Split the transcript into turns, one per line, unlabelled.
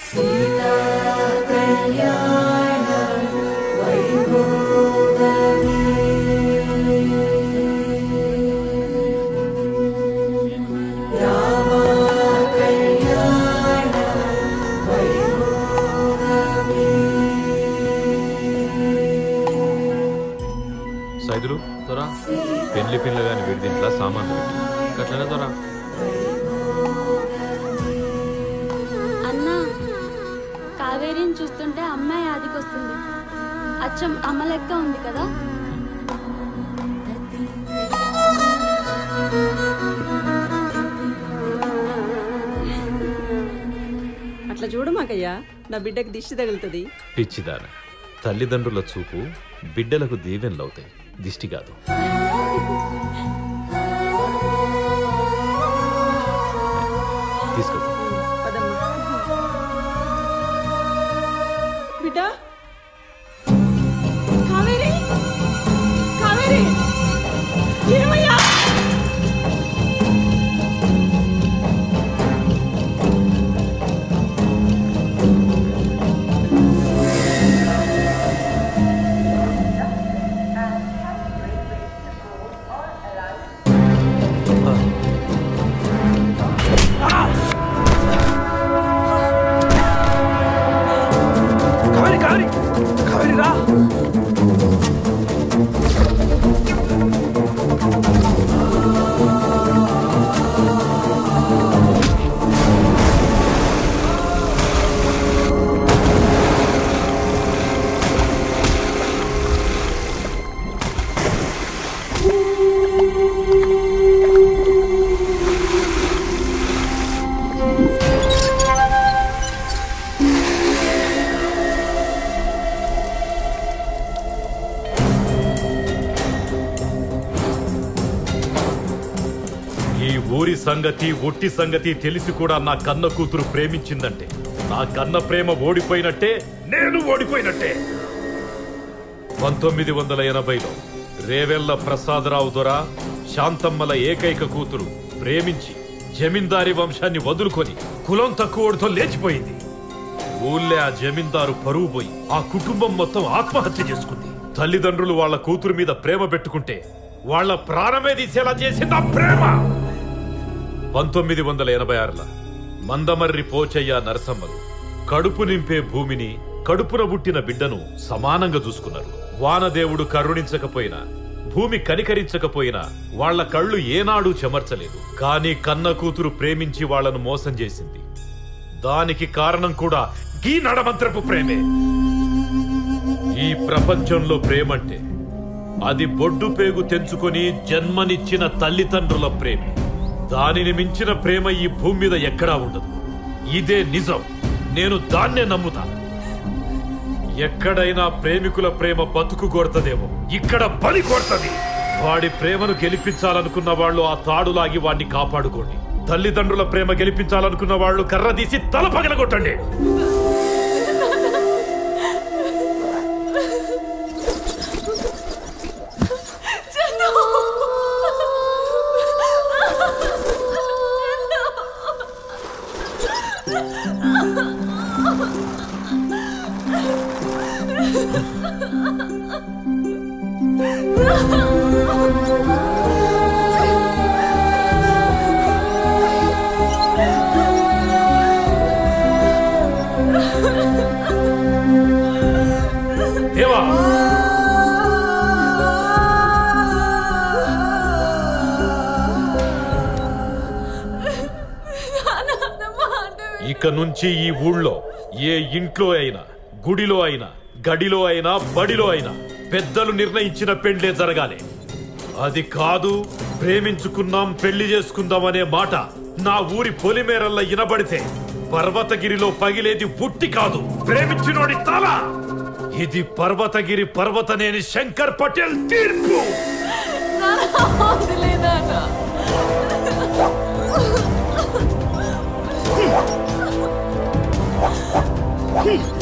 సైదులు దొరా పెళ్లి పిల్లగాని విడిదింట్లా సామాన్లు పెట్టి అట్లనే దొరా.
అన్నా, కావేరిని చూస్తుంటే అమ్మాయి ఆదికొస్తుంది. అచ్చం అమ్మ లెక్క ఉంది కదా.
అట్లా చూడమాకయ్యా, నా బిడ్డకి దిష్టి తగులుతుంది.
పిచ్చిదాన, తల్లిదండ్రుల చూపు బిడ్డలకు దీవెనలవుతాయి, దిష్టి కాదు. తీసుకో
బిడ్డ. కావేరి, కావేరి, ఏమయ్యా?
ఊరి సంగతి ఒట్టి సంగతి తెలిసి కూడా నా కన్న కూతురు ప్రేమించిందంటే నా కన్న ప్రేమ ఓడిపోయినట్టే, నేను ఓడిపోయినట్టే. 1980లో రేవెల్ల ప్రసాదరావు దొర శాంతమ్మల ఏకైక కూతురు ప్రేమించి జమీందారీ వంశాన్ని వదులుకొని కులం తక్కువతో లేచిపోయింది. ఊళ్ళే ఆ జమీందారు పరువు పోయి ఆ కుటుంబం మొత్తం ఆత్మహత్య చేసుకుంది. తల్లిదండ్రులు వాళ్ళ కూతురు మీద ప్రేమ పెట్టుకుంటే వాళ్ళ ప్రాణమే తీసేలా చేసింది ఆ ప్రేమ. 1986లో మందమర్రి పోచయ్య నరసమ్మలు కడుపు నింపే భూమిని, కడుపున పుట్టిన బిడ్డను సమానంగా చూసుకున్నారు. వానదేవుడు కరుణించకపోయినా, భూమి కనికరించకపోయినా వాళ్ల కళ్ళు ఏనాడూ చెమర్చలేదు. కానీ కన్న కూతురు ప్రేమించి వాళ్లను మోసం చేసింది. దానికి కారణం కూడా ఈ నడమంత్రపు ప్రేమే. ఈ ప్రపంచంలో ప్రేమంటే అది బొడ్డు పేగు తెంచుకొని జన్మనిచ్చిన తల్లిదండ్రుల ప్రేమే. దానిని మించిన ప్రేమ ఈ భూమి మీద ఎక్కడా ఉండదు. ఇదే నిజం, నేను దాన్నే నమ్ముతాను. ఎక్కడైనా ప్రేమికుల ప్రేమ బతుకు కొడతదేమో, ఇక్కడ బలి కొడతది. వాడి ప్రేమను గెలిపించాలనుకున్న వాళ్ళు ఆ తాడులాగి వాడిని కాపాడుకోండి. తల్లిదండ్రుల ప్రేమ గెలిపించాలనుకున్న వాళ్ళు కర్ర తీసి తల పగలగొట్టండి. దేవా, ఇక నుంచి ఈ ఊళ్ళో ఏ ఇంట్లో అయినా, గుడిలో అయినా, గడిలో అయినా, బడిలో అయినా పెద్దలు నిర్ణయించిన పెండ్లే జరగాలి. అది కాదు ప్రేమించుకున్నాం పెళ్లి చేసుకుందాం అనే మాట నా ఊరి పొలిమేరల్లో వినబడితే పర్వతగిరిలో పగిలేది బుట్టి కాదు, ప్రేమించినోడి తల. ఇది పర్వతగిరి పర్వతనేని శంకర్ పటేల్ తీర్పు.
Hey!